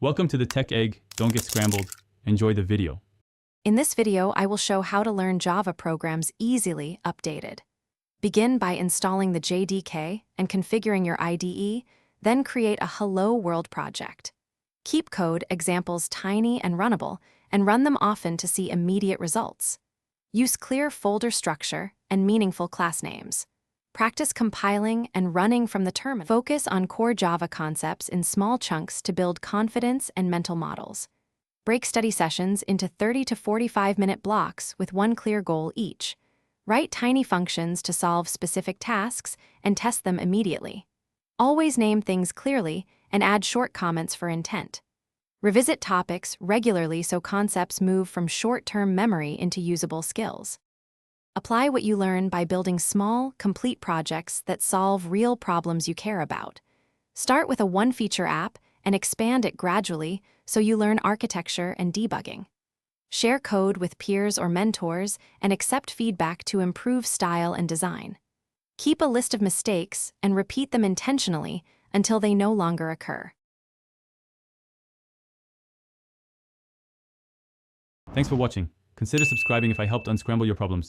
Welcome to the Tech Egg. Don't get scrambled. Enjoy the video. In this video, I will show how to learn Java programs easily updated. Begin by installing the JDK and configuring your IDE, then create a Hello World project. Keep code examples tiny and runnable, and run them often to see immediate results. Use clear folder structure and meaningful class names. Practice compiling and running from the terminal. Focus on core Java concepts in small chunks to build confidence and mental models. Break study sessions into 30 to 45-minute blocks with one clear goal each. Write tiny functions to solve specific tasks and test them immediately. Always name things clearly and add short comments for intent. Revisit topics regularly so concepts move from short-term memory into usable skills. Apply what you learn by building small, complete projects that solve real problems you care about. Start with a one-feature app and expand it gradually so you learn architecture and debugging. Share code with peers or mentors and accept feedback to improve style and design. Keep a list of mistakes and repeat them intentionally until they no longer occur. Thanks for watching. Consider subscribing if I helped unscramble your problems.